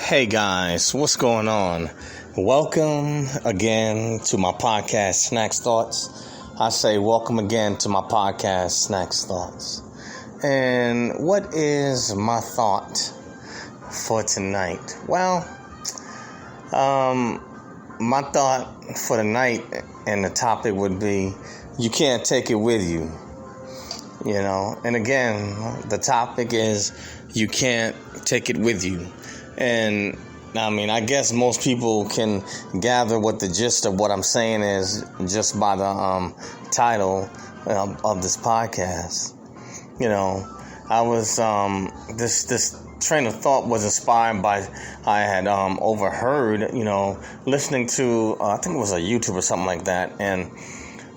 Hey guys, what's going on? Welcome again to my podcast, Snacks Thoughts. I say welcome again to my podcast, Snacks Thoughts. And what is my thought for tonight? Well, my thought for tonight and the topic would be, you can't take it with you. And again, the topic is, you can't take it with you. And I guess most people can gather what the gist of what I'm saying is just by the title of this podcast. I was this train of thought was inspired by, I had overheard, listening to I think it was a YouTube or something like that, and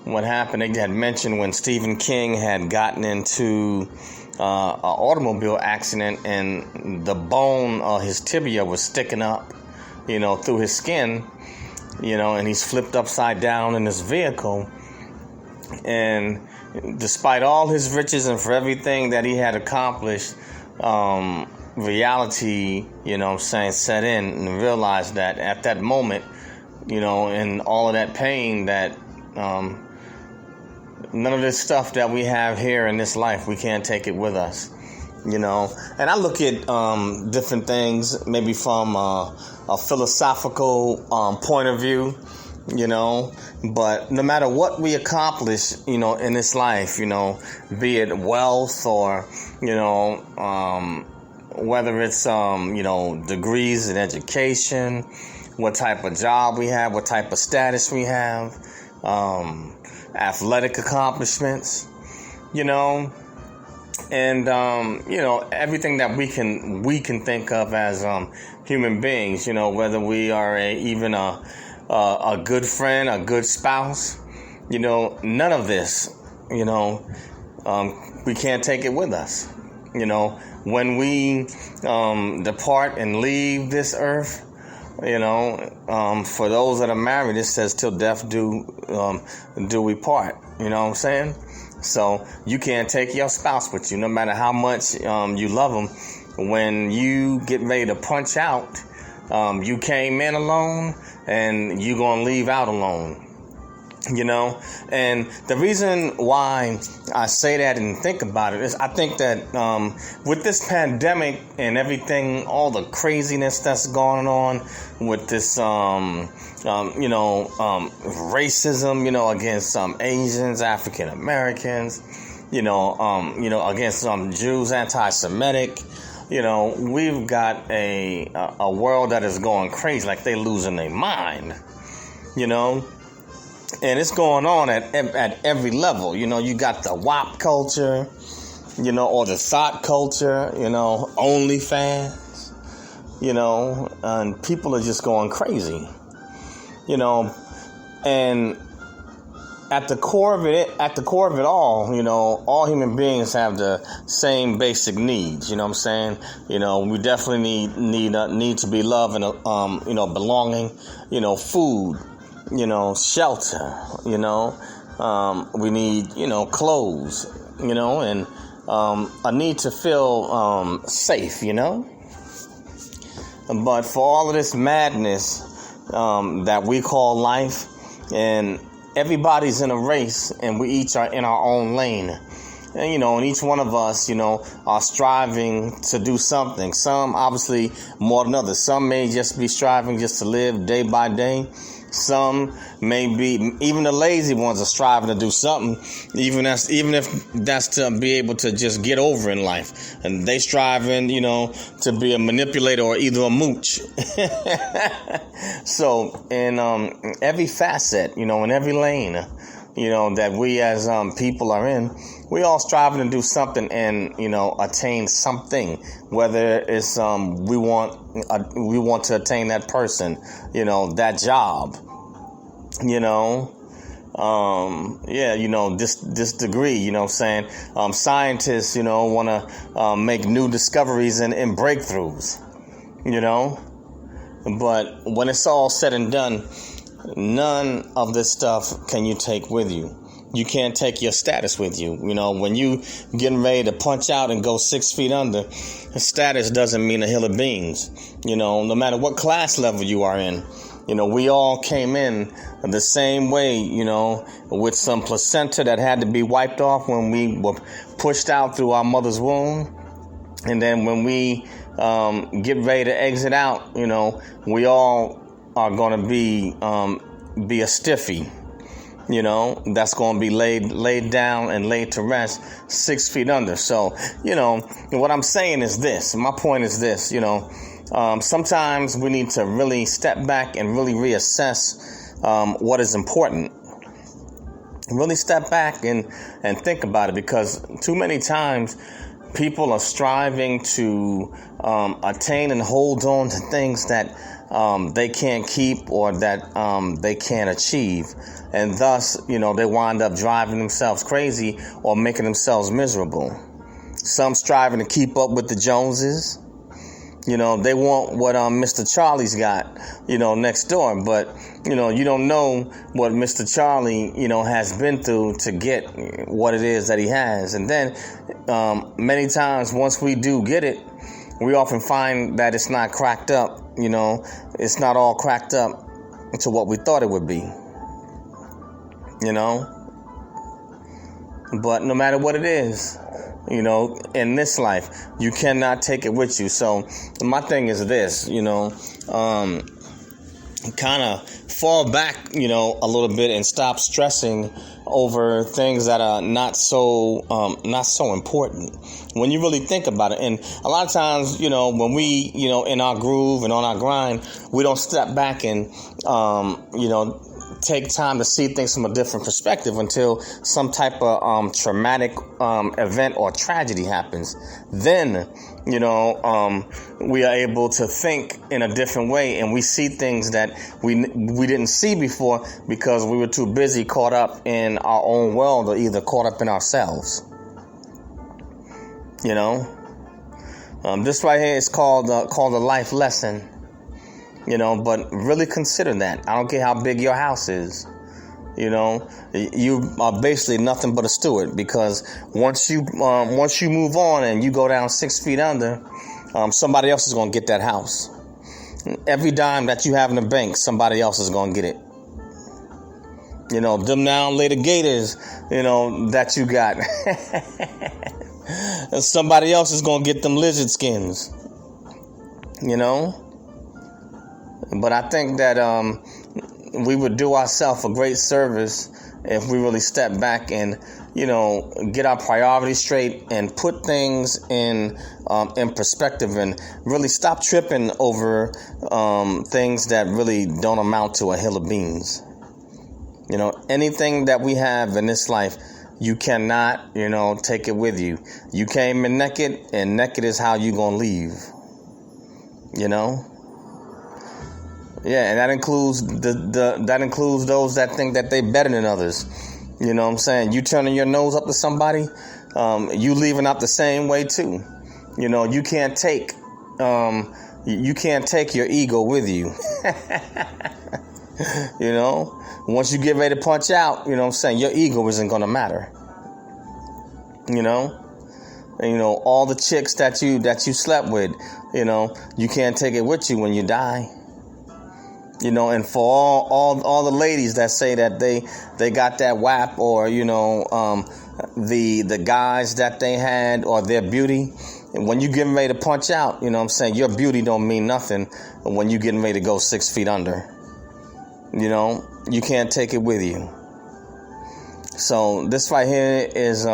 what happened, they had mentioned when Stephen King had gotten into an automobile accident and the bone, his tibia was sticking up, through his skin, and he's flipped upside down in his vehicle. And despite all his riches and for everything that he had accomplished, reality, set in and realized that at that moment, and all of that pain that, none of this stuff that we have here in this life, we can't take it with us, And I look at different things, maybe from a philosophical point of view, But no matter what we accomplish, in this life, be it wealth or, whether it's, degrees in education, what type of job we have, what type of status we have, athletic accomplishments, and everything that we can think of as human beings, whether we are even a good friend, a good spouse, none of this, we can't take it with us. When we depart and leave this earth, for those that are married, it says till death do we part. You know what I'm saying? So you can't take your spouse with you, no matter how much you love them. When you get ready to punch out, you came in alone and you're going to leave out alone. And the reason why I say that and think about it is I think that with this pandemic and everything, all the craziness that's going on with this, racism, against Asians, African Americans, against Jews, anti-Semitic, we've got a world that is going crazy, like they losing their mind, And it's going on at every level. You got the WAP culture, or the thought culture, OnlyFans, and people are just going crazy, and at the core of it all human beings have the same basic needs. You know what I'm saying? We definitely need to be loved and, belonging, food, shelter, we need, clothes, and a need to feel safe, But for all of this madness that we call life, and everybody's in a race, and we each are in our own lane. And, and each one of us, are striving to do something. Some obviously more than others. Some may just be striving just to live day by day. Some may be, even the lazy ones are striving to do something, even if that's to be able to just get over in life. And they striving, to be a manipulator or either a mooch. So in every facet, in every lane, that we as people are in, we all striving to do something and, attain something, whether it's we want to attain that person, that job, this degree, scientists, want to make new discoveries and breakthroughs, but when it's all said and done, none of this stuff can you take with you. you can't take your status with you. You know, when you getting ready to punch out and go 6 feet under, status doesn't mean a hill of beans. You know, no matter what class level you are in. You know, we all came in the same way, you know, with some placenta that had to be wiped off when we were pushed out through our mother's womb. And then when we get ready to exit out, you know, we all are going to be a stiffy, you know, that's going to be laid down and laid to rest 6 feet under. So, you know, what I'm saying is this. My point is this, you know, sometimes we need to really step back and really reassess what is important. Really step back and think about it, because too many times people are striving to attain and hold on to things that they can't keep or that they can't achieve. And thus, you know, they wind up driving themselves crazy or making themselves miserable. Some striving to keep up with the Joneses. You know, they want what Mr. Charlie's got, you know, next door. But, you know, you don't know what Mr. Charlie, you know, has been through to get what it is that he has. And then many times once we do get it, we often find that it's not cracked up, you know, it's not all cracked up to what we thought it would be, you know. But no matter what it is, you know, in this life, you cannot take it with you. So my thing is this, you know, kind of fall back, you know, a little bit and stop stressing over things that are not so important when you really think about it. And a lot of times, you know, when we, you know, in our groove and on our grind, we don't step back and, you know, take time to see things from a different perspective until some type of traumatic event or tragedy happens. Then, you know, we are able to think in a different way, and we see things that we didn't see before because we were too busy caught up in our own world or either caught up in ourselves. You know, this right here is called a life lesson. You know, but really consider that. I don't care how big your house is. You know, you are basically nothing but a steward, because once you move on and you go down 6 feet under, somebody else is going to get that house. Every dime that you have in the bank, somebody else is going to get it. You know, them down later gators, you know, that you got. Somebody else is going to get them lizard skins. You know? But I think that we would do ourselves a great service if we really step back and, you know, get our priorities straight and put things in perspective and really stop tripping over things that really don't amount to a hill of beans. You know, anything that we have in this life, you cannot, you know, take it with you. You came in naked, and naked is how you gonna leave. You know. Yeah, and that includes that includes those that think that they better than others. You know what I'm saying? You turning your nose up to somebody, you leaving out the same way too. You know, you can't take your ego with you. You know, once you get ready to punch out, you know what I'm saying, your ego isn't gonna matter. You know? And, you know, all the chicks that you slept with, you know, you can't take it with you when you die. You know, and for all the ladies that say that they got that WAP, or, you know, the guys that they had, or their beauty, and when you getting ready to punch out, you know what I'm saying, your beauty don't mean nothing when you getting ready to go 6 feet under. You know, you can't take it with you. So this right here is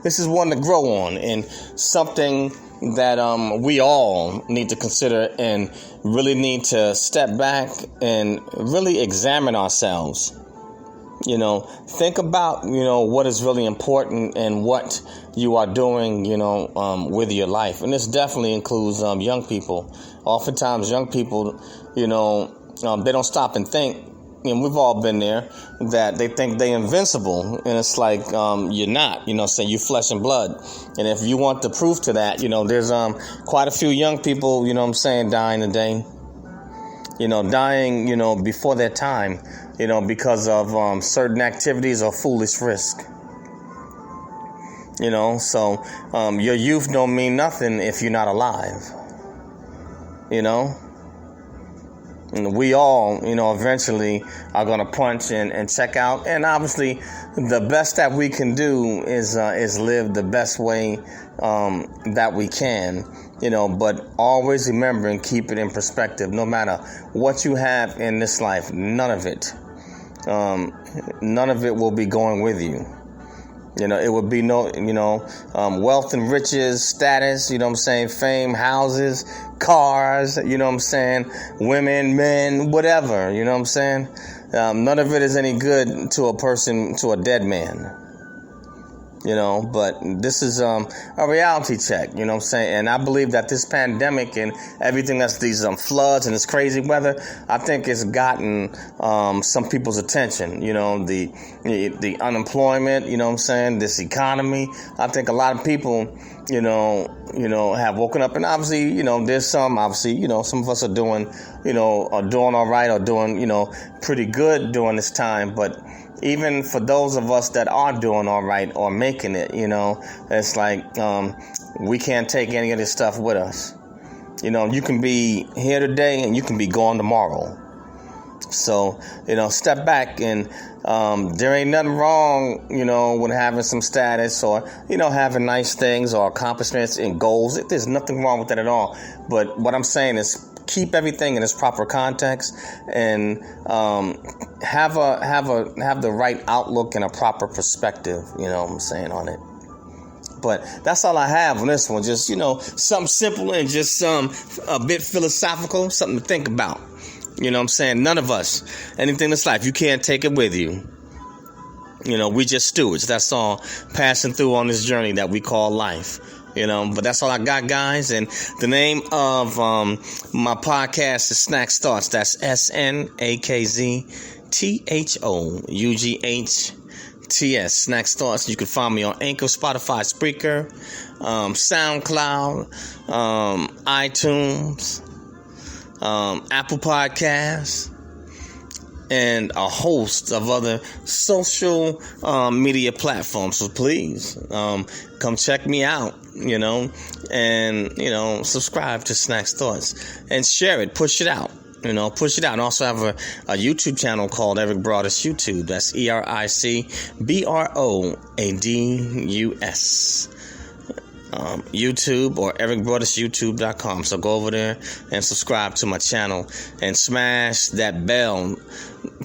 this is one to grow on, and something that we all need to consider and really need to step back and really examine ourselves. You know, think about, you know, what is really important and what you are doing, you know, with your life. And this definitely includes young people. Oftentimes young people, you know, they don't stop and think. And we've all been there, that they think they're invincible, and it's like you're not, you know, say you're flesh and blood. And if you want the proof to that, you know, there's quite a few young people, you know what I'm saying, dying today. dying, before their time, because of certain activities or foolish risk. So your youth don't mean nothing if you're not alive. And we all, eventually are going to punch and check out. And obviously, the best that we can do is live the best way that we can, but always remember and keep it in perspective. No matter what you have in this life, none of it will be going with you. It would be no, wealth and riches, status, fame, houses, cars, women, men, whatever, none of it is any good to a person, to a dead man. But this is a reality check, and I believe that this pandemic and everything that's these floods and this crazy weather, I think it's gotten some people's attention, the unemployment, this economy. I think a lot of people, have woken up, and obviously, there's some of us are doing all right or doing, pretty good during this time, but even for those of us that are doing all right or making it, it's like we can't take any of this stuff with us. You can be here today and you can be gone tomorrow. So, step back, and there ain't nothing wrong, with having some status or, having nice things or accomplishments and goals. There's nothing wrong with that at all. But what I'm saying is, keep everything in its proper context and have the right outlook and a proper perspective, on it. But that's all I have on this one. Just, something simple and just a bit philosophical, something to think about. None of us, anything in this life, you can't take it with you. We just stewards. That's all, passing through on this journey that we call life. But that's all I got, guys. And the name of my podcast is Snackz Thoughts. That's SnackzThoughts. Snackz Thoughts. You can find me on Anchor, Spotify, Spreaker, SoundCloud, iTunes, Apple Podcasts, and a host of other social media platforms. So please come check me out, and, subscribe to Snackz Thoughts and share it, push it out. Push it out. And also have a YouTube channel called Eric Broadus YouTube. That's EricBroadus. YouTube or ericbroadusyoutube.com. So go over there and subscribe to my channel and smash that bell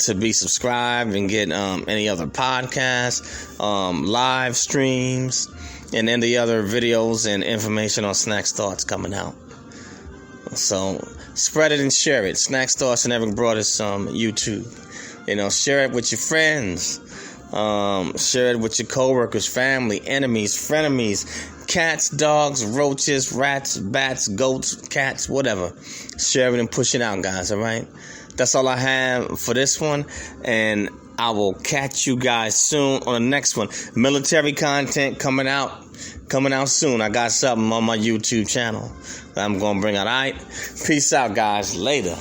to be subscribed and get any other podcasts, live streams, and any other videos and information on Snackz Thoughts coming out. So spread it and share it. Snackz Thoughts and Eric Broadus YouTube. Share it with your friends. Share it with your coworkers, family, enemies, frenemies, cats, dogs, roaches, rats, bats, goats, cats, whatever. Share it and push it out, guys, all right? That's all I have for this one, and I will catch you guys soon on the next one. Military content coming out soon. I got something on my YouTube channel that I'm going to bring out. All right? Peace out, guys. Later.